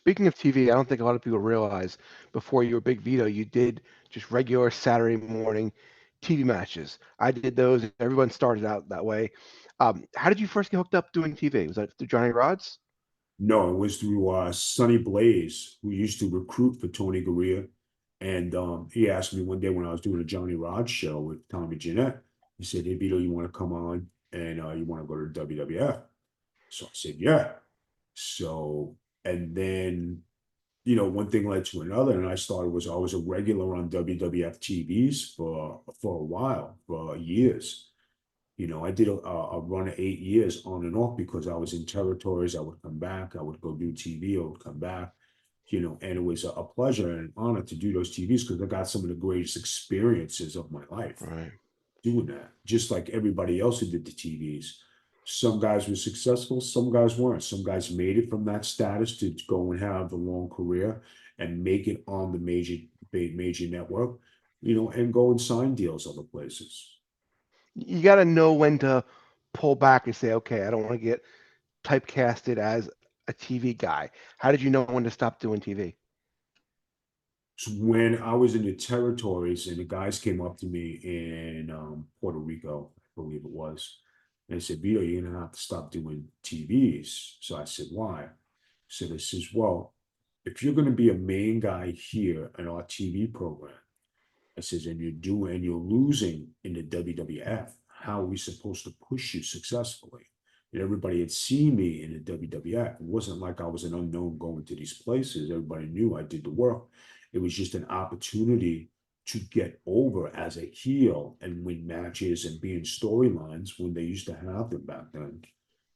Speaking of TV, I don't think a lot of people realize before you were Big Vito, you did just regular Saturday morning TV matches. I did those. Everyone started out that way. How did you first get hooked up doing TV? Was that through Johnny Rods? No, it was through Sonny Blaze, who used to recruit for Tony Garea. And he asked me one day when I was doing a Johnny Rod show with Tommy Jeanette, he said, "Hey, Vito, you want to come on and you want to go to WWF?" So I said, "Yeah." So, and then, one thing led to another, and I was a regular on WWF TVs for a while, for years. I did a run of 8 years on and off because I was in territories. I would come back, I would go do TV, I would come back, and it was a pleasure and an honor to do those TVs because I got some of the greatest experiences of my life Right. doing that, just like everybody else who did the TVs. Some guys were successful, some guys weren't. Some guys made it from that status to go and have a long career and make it on the major network, and go and sign deals other places. You got to know when to pull back and say, okay, I don't want to get typecasted as a TV guy. How did you know when to stop doing TV? So when I was in the territories and the guys came up to me in Puerto Rico, I believe it was, and they said, "Vito, you're gonna have to stop doing TVs." So I said, "Why?" So they says, "Well, if you're gonna be a main guy here in our TV program," I says, and you're losing in the WWF, how are we supposed to push you successfully? And everybody had seen me in the WWF. It wasn't like I was an unknown going to these places. Everybody knew I did the work. It was just an opportunity to get over as a heel and win matches and be in storylines when they used to have them back then.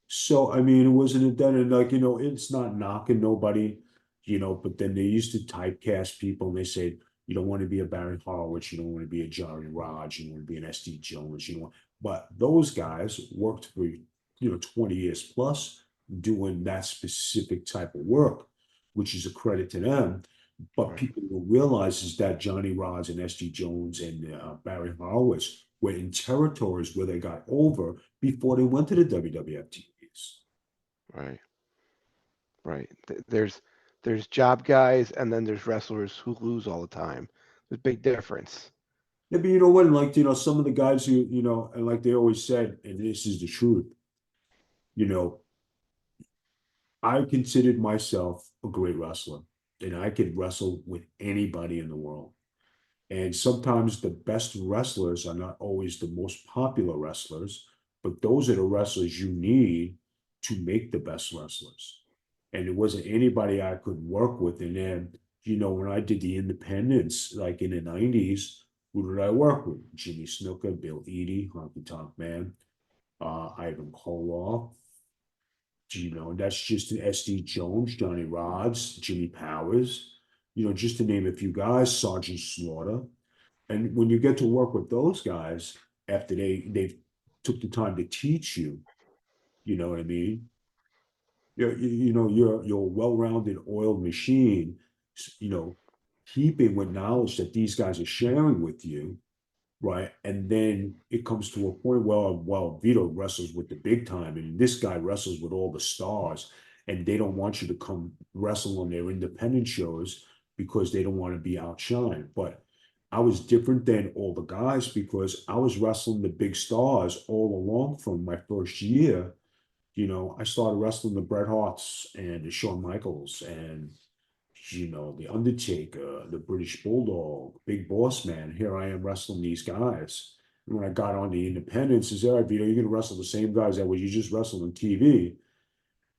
So I mean, it wasn't a done and like, it's not knocking nobody, but then they used to typecast people and they said, you don't want to be a Barry Horowitz, you don't want to be a Johnny Raj, you don't want to be an SD Jones, but those guys worked for 20 years plus doing that specific type of work, which is a credit to them. But Right. people don't realize is that Johnny Rods and SD Jones and Barry Horowitz were in territories where they got over before they went to the WWF TVs. Right. Right. There's job guys and then there's wrestlers who lose all the time. There's a big difference. Yeah, but you know what? And like, some of the guys who, and like they always said, and this is the truth, you know, I considered myself a great wrestler and I could wrestle with anybody in the world. And sometimes the best wrestlers are not always the most popular wrestlers, but those are the wrestlers you need to make the best wrestlers. And it wasn't anybody I could work with. And then, when I did the independents, like in the 90s, who did I work with? Jimmy Snuka, Bill Eadie, Honky Tonk Man, Ivan Koloff, and that's just an SD Jones, Johnny Rods, Jimmy Powers, just to name a few guys, Sergeant Slaughter. And when you get to work with those guys after they took the time to teach you, you know what I mean? You're a well-rounded oiled machine, you know, keeping with knowledge that these guys are sharing with you, right? And then it comes to a point where, well, Vito wrestles with the big time, and this guy wrestles with all the stars, and they don't want you to come wrestle on their independent shows because they don't want to be outshined. But I was different than all the guys because I was wrestling the big stars all along from my first year. I started wrestling the Bret Harts and the Shawn Michaels and the Undertaker, the British Bulldog, Big Boss Man. Here I am wrestling these guys. And when I got on the independents, is all right, Vito, you're gonna wrestle the same guys that was you just wrestled on TV.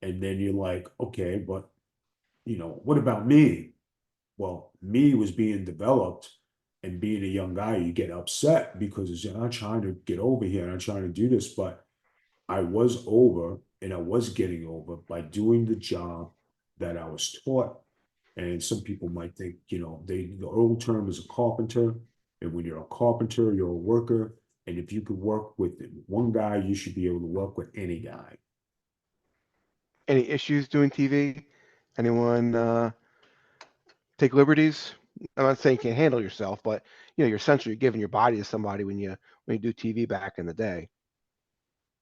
And then you're like, okay, but what about me? Well, me was being developed and being a young guy, you get upset because you're not trying to get over here and I'm trying to do this, but I was over and I was getting over by doing the job that I was taught. And some people might think, the old term is a carpenter. And when you're a carpenter, you're a worker. And if you could work with one guy, you should be able to work with any guy. Any issues doing TV? Anyone take liberties? I'm not saying you can't handle yourself, but you're essentially giving your body to somebody when you do TV back in the day.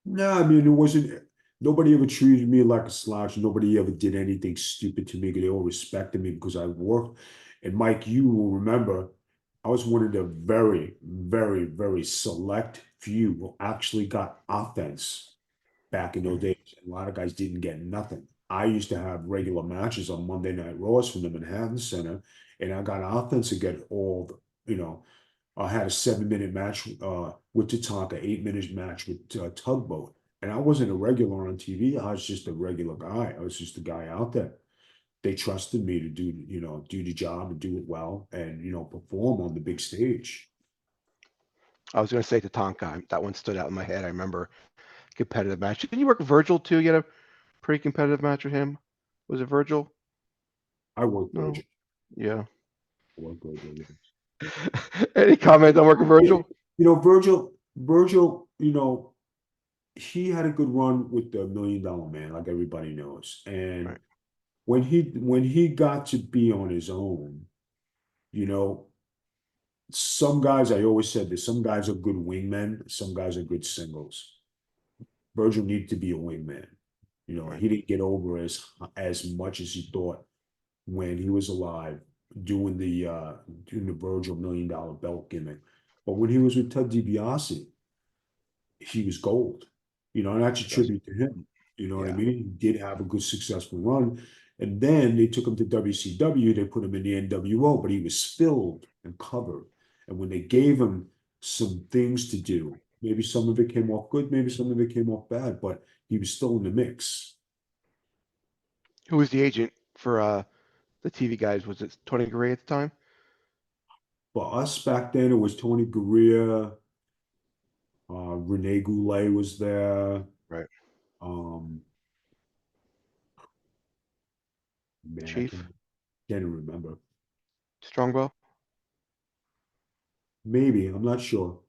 No, I mean, it wasn't. nobody ever treated me like a slouch. Nobody ever did anything stupid to me. They all respected me because I worked. And Mike, you will remember, I was one of the very, very, very select few who actually got offense back in those Mhm. days. A lot of guys didn't get nothing. I used to have regular matches on Monday Night Raws from the Manhattan Center, and I got offense to get all the, I had a 7 minute match with Tatanka, 8 minute match with Tugboat. And I wasn't a regular on TV. I was just a regular guy. I was just a guy out there. They trusted me to do the job and do it well and, perform on the big stage. I was going to say Tatanka. That one stood out in my head. I remember competitive match. Didn't you work with Virgil too? You had a pretty competitive match with him. Was it Virgil? I worked No. Virgil. Yeah. I worked Virgil. Any comment on working Virgil? Virgil, he had a good run with the $1 Million Man, like everybody knows. And Right. when he got to be on his own, you know, some guys, I always said this, some guys are good wingmen, some guys are good singles. Virgil needed to be a wingman. Right. He didn't get over as much as he thought when he was alive doing the Virgil $1 Million Belt gimmick. But when he was with Ted DiBiase, he was gold. And that's a Yes. tribute to him. You know what I Yeah. mean? He did have a good, successful run. And then they took him to WCW, they put him in the NWO, but he was filled and covered. And when they gave him some things to do, maybe some of it came off good, maybe some of it came off bad, but he was still in the mix. Who was the agent for the TV guys? Was it Tony Gray at the time? For us back then, it was Tony Gurria, Rene Goulet was there. Right. Um, man, I Chief can't even remember. Strongbow. Maybe, I'm not sure.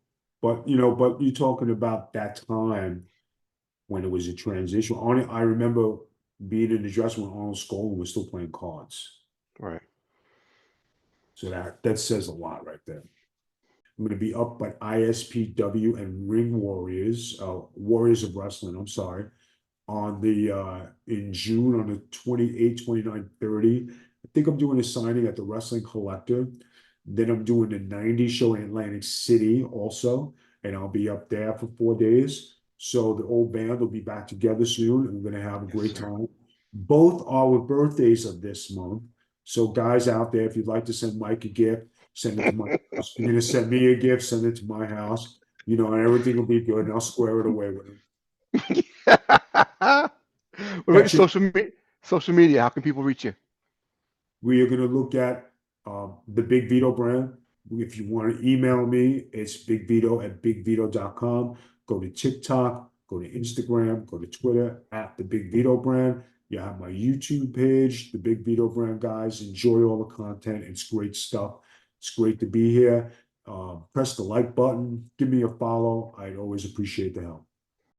But you're talking about that time when it was a transition. I remember being in the dressing room when Arnold Skolin was still playing cards. Right. So that says a lot right there. I'm going to be up by ISPW and Ring Warriors, Warriors of Wrestling, I'm sorry, on the in June on the 28th, 29th, 30. I think I'm doing a signing at the Wrestling Collector. Then I'm doing the 90 show in Atlantic City also, and I'll be up there for 4 days. So the old band will be back together soon, and we're gonna have a Yes, great sir. time. Both are with birthdays of this month. So guys out there, if you'd like to send Mike a gift, send it to my house. If you're gonna send me a gift, send it to my house. And everything will be good, and I'll square it away with him. What about your Catch it. social media? How can people reach you? We are going to look at the Big Vito brand. If you want to email me, it's bigvito@bigvito.com. Go to TikTok, go to Instagram, go to Twitter at the Big Vito brand. You have my YouTube page, the Big Vito brand, guys. Enjoy all the content. It's great stuff. It's great to be here. Press the like button. Give me a follow. I'd always appreciate the help.